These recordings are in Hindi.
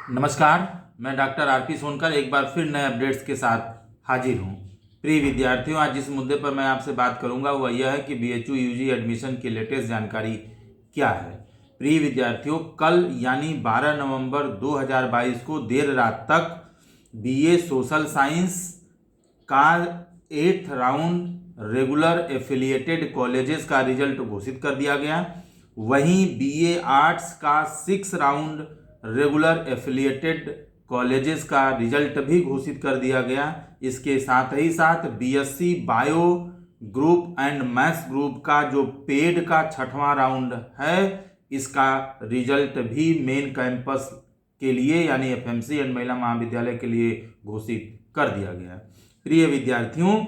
नमस्कार। मैं डॉक्टर आरपी सोनकर एक बार फिर नए अपडेट्स के साथ हाजिर हूँ। प्रिय विद्यार्थियों, आज जिस मुद्दे पर मैं आपसे बात करूंगा वह यह है कि बीएचयू यूजी एडमिशन की लेटेस्ट जानकारी क्या है। प्रिय विद्यार्थियों, कल यानी 12 नवंबर 2022 को देर रात तक बीए सोशल साइंस का 8th round regular affiliated colleges का रिजल्ट घोषित कर दिया गया। वहीं बीए आर्ट्स का 6 राउंड रेगुलर एफिलिएटेड कॉलेजेस का रिजल्ट भी घोषित कर दिया गया। इसके साथ ही साथ BSc bio group and maths group का जो पेड का 6वां राउंड है, इसका रिजल्ट भी मेन कैंपस के लिए यानी एफएमसी एंड महिला महाविद्यालय के लिए घोषित कर दिया गया। प्रिय विद्यार्थियों,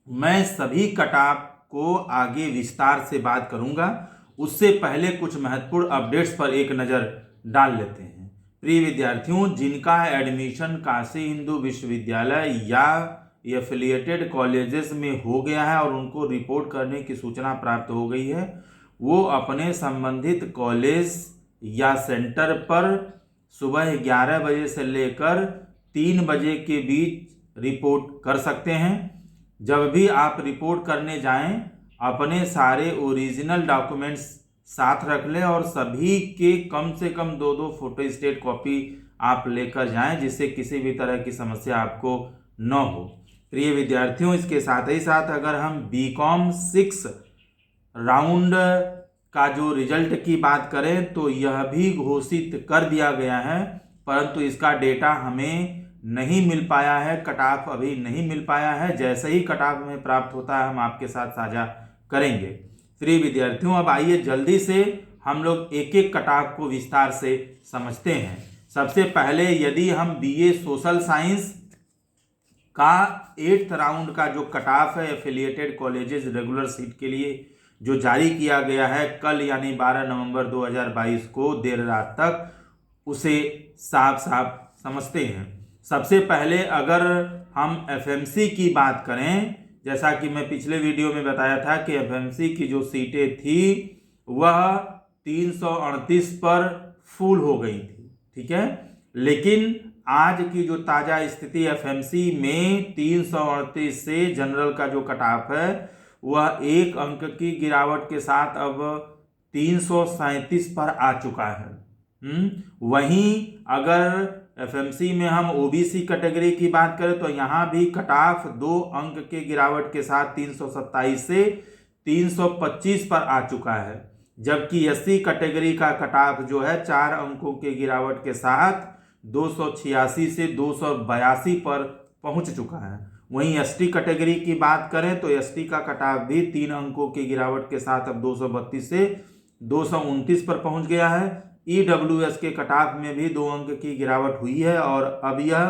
मैं सभी कटऑफ को आगे विस्तार से बात करूंगा, उससे पहले कुछ महत्वपूर्ण अपडेट्स पर एक नज़र डाल लेते हैं। प्रिय विद्यार्थियों, जिनका एडमिशन काशी हिंदू विश्वविद्यालय या एफिलिएटेड कॉलेजेस में हो गया है और उनको रिपोर्ट करने की सूचना प्राप्त हो गई है, वो अपने संबंधित कॉलेज या सेंटर पर सुबह 11 बजे से लेकर 3 बजे के बीच रिपोर्ट कर सकते हैं। जब भी आप रिपोर्ट करने जाएं, अपने सारे ओरिजिनल डॉक्यूमेंट्स साथ रख लें और सभी के कम से कम 2-2 फोटोस्टेट कॉपी आप लेकर जाएं, जिससे किसी भी तरह की समस्या आपको न हो। प्रिय विद्यार्थियों, इसके साथ ही साथ अगर हम बीकॉम 6 राउंड का जो रिजल्ट की बात करें तो यह भी घोषित कर दिया गया है, परंतु इसका डेटा हमें नहीं मिल पाया है, कट ऑफ अभी नहीं मिल पाया है। जैसे ही कट ऑफ हमें प्राप्त होता है हम आपके साथ साझा करेंगे। प्रिय विद्यार्थियों, अब आइए जल्दी से हम लोग एक एक कट ऑफ को विस्तार से समझते हैं। सबसे पहले यदि हम बीए सोशल साइंस का 8th राउंड का जो कट ऑफ है एफिलिएटेड कॉलेजेस रेगुलर सीट के लिए जो जारी किया गया है कल यानी 12 नवंबर 2022 को देर रात तक, उसे साफ साफ समझते हैं। सबसे पहले अगर हम एफएमसी की बात करें, जैसा कि मैं पिछले वीडियो में बताया था कि एफएमसी की जो सीटें थी वह 338 पर फुल हो गई थी, ठीक है। लेकिन आज की जो ताज़ा स्थिति एफएमसी में 338 से जनरल का जो कट ऑफ है वह 1 अंक की गिरावट के साथ अब 337 पर आ चुका है। वहीं अगर एफएमसी में हम ओबीसी कैटेगरी की बात करें तो यहाँ भी कट ऑफ 2 अंक के गिरावट के साथ 327 से 325 पर आ चुका है, जबकि एससी कैटेगरी का कट ऑफ जो है 4 अंकों के गिरावट के साथ 286 से 282 पर पहुंच चुका है। वहीं एसटी कैटेगरी की बात करें तो एसटी का कट ऑफ भी 3 अंकों की गिरावट के साथ अब 232 से 229 पर पहुंच गया है। ईडब्ल्यूएस के कट ऑफ में भी 2 अंक की गिरावट हुई है और अब यह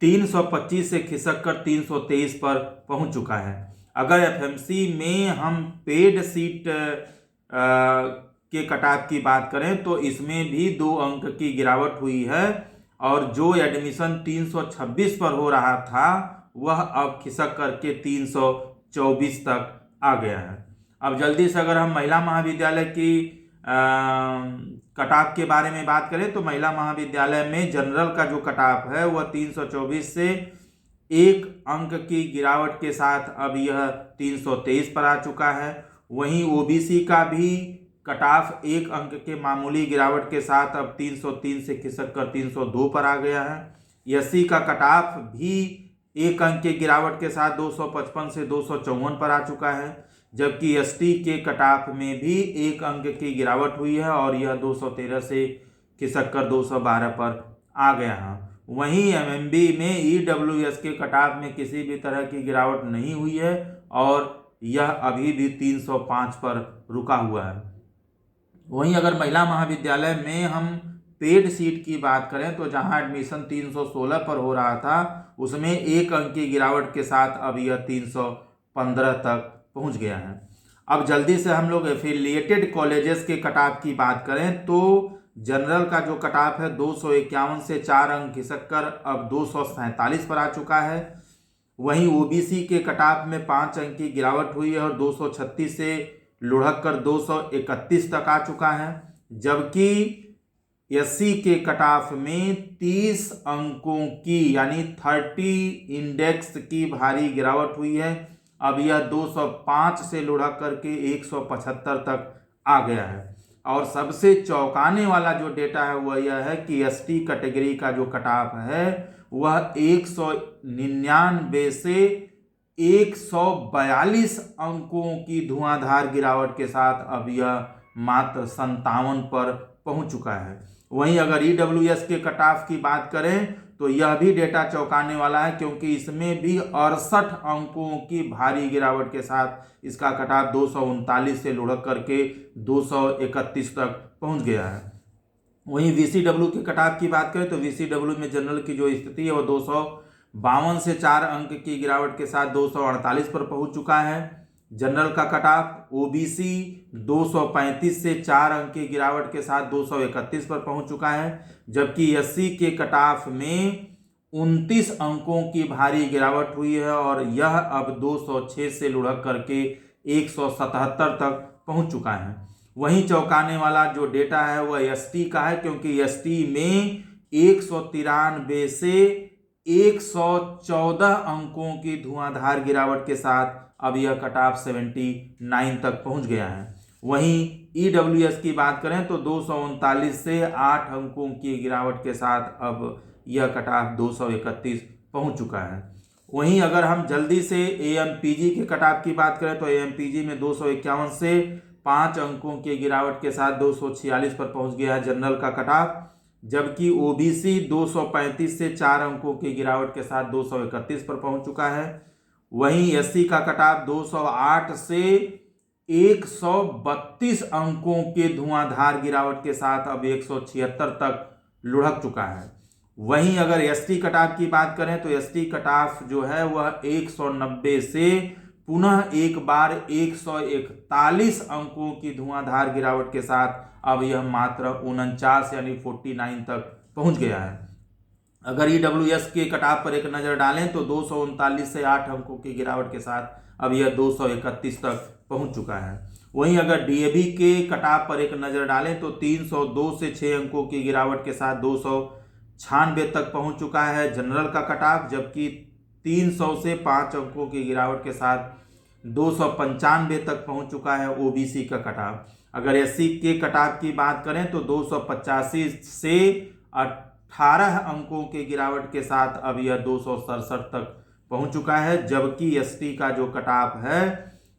325 से खिसक कर 323 पर पहुंच चुका है। अगर एफएमसी में हम पेड सीट के कट ऑफ की बात करें तो इसमें भी 2 अंक की गिरावट हुई है और जो एडमिशन 326 पर हो रहा था वह अब खिसक करके 324 तक आ गया है। अब जल्दी से अगर हम महिला महाविद्यालय की कट ऑफ के बारे में बात करें तो महिला महाविद्यालय में जनरल का जो कट ऑफ है वह 324 से 1 अंक की गिरावट के साथ अब यह 323 पर आ चुका है। वहीं ओबीसी का भी कट ऑफ 1 अंक के मामूली गिरावट के साथ अब 303 से खिसक कर 302 पर आ गया है। एससी का कट ऑफ भी 1 अंक के गिरावट के साथ 255 से 254 पर आ चुका है, जबकि एसटी के कट ऑफ में भी 1 अंक की गिरावट हुई है और यह 213 से खिसक कर 212 पर आ गया है। वहीं एमएमबी में ईडब्ल्यूएस के कट ऑफ में किसी भी तरह की गिरावट नहीं हुई है और यह अभी भी 305 पर रुका हुआ है। वहीं अगर महिला महाविद्यालय में हम पेड सीट की बात करें तो जहां एडमिशन 316 पर हो रहा था उसमें 1 अंक की गिरावट के साथ अब यह 315 तक पहुंच गया है। अब जल्दी से हम लोग एफिलिएटेड कॉलेजेस के कट ऑफ की बात करें तो जनरल का जो कट ऑफ है 251 से 4 अंक खिसक कर अब 247 पर आ चुका है। वहीं ओबीसी के कट ऑफ में 5 अंक की गिरावट हुई है और 236 से लुढ़क कर 231 तक आ चुका है, जबकि एससी के कट ऑफ में 30 अंकों की यानी 30 इंडेक्स की भारी गिरावट हुई है। अब यह 205 से लुढ़क करके 175 तक आ गया है। और सबसे चौंकाने वाला जो डेटा है वह यह है कि एसटी कैटेगरी का जो कट ऑफ है वह 199 से 142 अंकों की धुआंधार गिरावट के साथ अब यह मात्र 57 पर पहुंच चुका है। वहीं अगर ईडब्ल्यूएस के कट ऑफ की बात करें तो यह भी डेटा चौंकाने वाला है, क्योंकि इसमें भी 68 अंकों की भारी गिरावट के साथ इसका कट ऑफ 239 से लुढ़क करके 231 तक पहुंच गया है। वहीं वीसीडब्ल्यू के कट ऑफ की बात करें तो वीसीडब्ल्यू में जनरल की जो स्थिति है वह 252 से 4 अंक की गिरावट के साथ 248 पर पहुंच चुका है। जनरल का कट ऑफ ओबीसी 235 से 4 अंक की गिरावट के साथ 231 पर पहुंच चुका है, जबकि एससी के कट ऑफ में 29 अंकों की भारी गिरावट हुई है और यह अब 206 से लुढ़क करके 177 तक पहुंच चुका है। वहीं चौंकाने वाला जो डेटा है वह एसटी का है, क्योंकि एसटी में 193 से 114 अंकों की धुआंधार गिरावट के साथ अब यह कट ऑफ 79 तक पहुंच गया है। वहीं ईडब्ल्यूएस की बात करें तो 239 से 8 अंकों की गिरावट के साथ अब यह कट ऑफ 231 पहुंच चुका है। वहीं अगर हम जल्दी से एएमपीजी के कट ऑफ की बात करें तो एएमपीजी में 251 से 5 अंकों की गिरावट के साथ 246 पर पहुंच गया है जनरल का कट ऑफ, जबकि ओबीसी 235 से 4 अंकों की गिरावट के साथ 231 पर पहुंच चुका है। वहीं एससी का कट ऑफ 208 से 132 अंकों के धुआंधार गिरावट के साथ अब 176 तक लुढ़क चुका है। वहीं अगर एसटी कट ऑफ की बात करें तो एसटी कट ऑफ जो है वह 190 से पुनः एक बार 141 अंकों की धुआंधार गिरावट के साथ अब यह मात्र 49 यानी 49 तक पहुंच गया है। अगर ईडब्ल्यूएस के कट ऑफ पर एक नज़र डालें तो 239 से 8 अंकों की गिरावट के साथ अब यह 231 तक पहुंच चुका है। वहीं अगर डीएवी के कट ऑफ पर एक नज़र डालें तो 302 से 6 अंकों की गिरावट के साथ 296 तक पहुंच चुका है जनरल का कट ऑफ, जबकि 300 से 5 अंकों की गिरावट के साथ 295 तक पहुंच चुका है ओबीसी का कट ऑफ। अगर एससी के कट ऑफ की बात करें तो 285 से 18 अंकों की गिरावट के साथ अब यह 267 तक पहुंच चुका है, जबकि एसटी का जो कट ऑफ है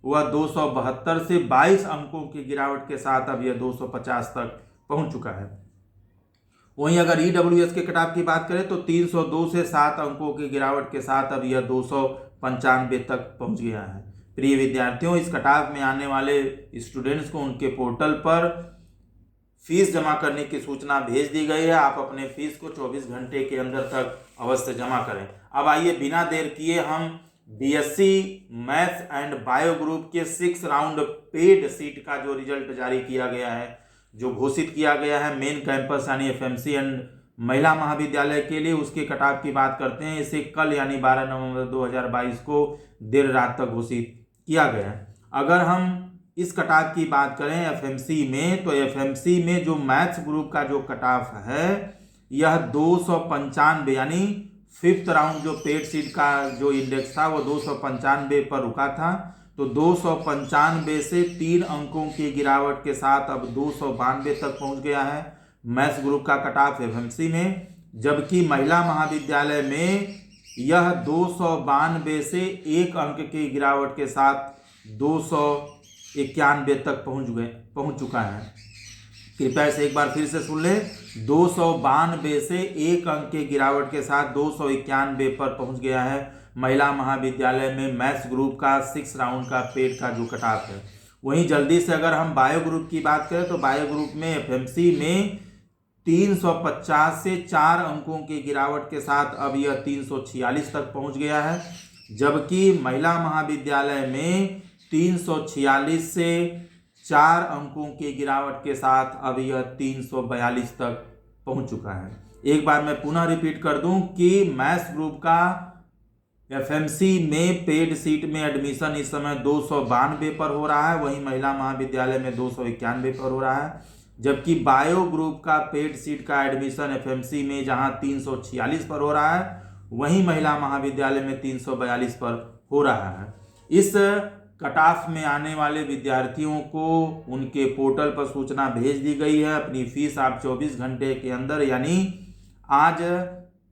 वह 272 से 22 अंकों की गिरावट के साथ अब यह 250 तक पहुंच चुका है। वहीं अगर ईडब्ल्यूएस के कट ऑफ की बात करें तो 302 से 7 अंकों की गिरावट के साथ अब यह 295 तक पहुंच गया है। प्रिय विद्यार्थियों, इस कट ऑफ में आने वाले स्टूडेंट्स को उनके पोर्टल पर फीस जमा करने की सूचना भेज दी गई है। आप अपने फीस को 24 घंटे के अंदर तक अवश्य जमा करें। अब आइए बिना देर किए हम BSc maths and bio group के 6 राउंड पेड सीट का जो रिजल्ट जारी किया गया है, जो घोषित किया गया है मेन कैंपस यानी एफएमसी एंड महिला महाविद्यालय के लिए, उसके कट ऑफ की बात करते हैं। इसे कल यानी 12 नवंबर 2022 को देर रात तक घोषित किया गया है। अगर हम इस कट ऑफ की बात करें एफएमसी में तो एफएमसी में जो मैथ्स ग्रुप का जो कट ऑफ है यह 295 यानी 5th राउंड जो पेड सीट का जो इंडेक्स था वो 295 पर रुका था, तो 295 से 3 अंकों की गिरावट के साथ अब 292 तक पहुंच गया है मैथ्स ग्रुप का कट ऑफ एफएमसी में, जबकि महिला महाविद्यालय में यह 292 से 1 अंक की गिरावट के साथ 291 तक पहुंच चुका है। कृपया इसे एक बार फिर से सुन लें, 292 से 1 अंक की गिरावट के साथ 291 पर पहुंच गया है महिला महाविद्यालय में मैथ्स ग्रुप का 6 राउंड का पेड का जो कट ऑफ है। वहीं जल्दी से अगर हम बायो ग्रुप की बात करें तो बायो ग्रुप में एफएमसी में 350 से 4 अंकों की गिरावट के साथ अब यह 346 तक पहुंच गया है, जबकि महिला महाविद्यालय में 346 से 4 अंकों की गिरावट के साथ अब यह 342 तक पहुंच चुका है। एक बार मैं पुनः रिपीट कर दूं कि मैथ्स ग्रुप का एफएमसी में पेड सीट में एडमिशन इस समय 292 पर हो रहा है, वहीं महिला महाविद्यालय में 291 पर हो रहा है। जबकि बायो ग्रुप का पेड सीट का एडमिशन एफएमसी में जहां 346 पर हो रहा है, वहीं महिला महाविद्यालय में 342 पर हो रहा है। इस कट ऑफ में आने वाले विद्यार्थियों को उनके पोर्टल पर सूचना भेज दी गई है। अपनी फीस आप 24 घंटे के अंदर यानी आज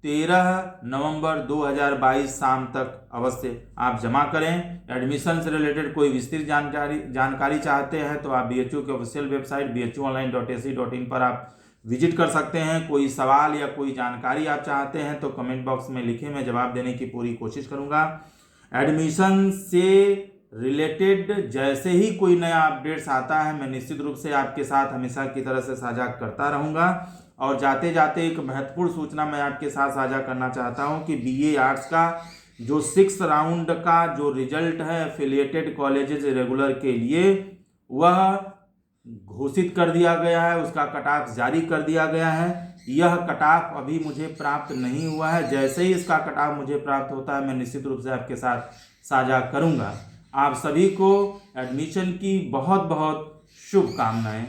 13 नवंबर 2022 शाम तक अवश्य आप जमा करें। एडमिशन से रिलेटेड कोई विस्तृत जानकारी चाहते हैं तो आप बीएचयू के ऑफिशियल वेबसाइट bhuonline.ac.in पर आप विजिट कर सकते हैं। कोई सवाल या कोई जानकारी आप चाहते हैं तो कमेंट बॉक्स में लिखें, मैं जवाब देने की पूरी कोशिश करूंगा। एडमिशन से रिलेटेड जैसे ही कोई नया अपडेट्स आता है मैं निश्चित रूप से आपके साथ हमेशा की तरह से साझा करता रहूँगा। और जाते जाते एक महत्वपूर्ण सूचना मैं आपके साथ साझा करना चाहता हूं कि बीए आर्ट्स का जो 6th राउंड का जो रिजल्ट है एफिलिएटेड कॉलेजेस रेगुलर के लिए वह घोषित कर दिया गया है, उसका कट ऑफ जारी कर दिया गया है। यह कट ऑफ अभी मुझे प्राप्त नहीं हुआ है, जैसे ही इसका कट ऑफ मुझे प्राप्त होता है मैं निश्चित रूप से आपके साथ साझा करूंगा। आप सभी को एडमिशन की बहुत बहुत शुभकामनाएं।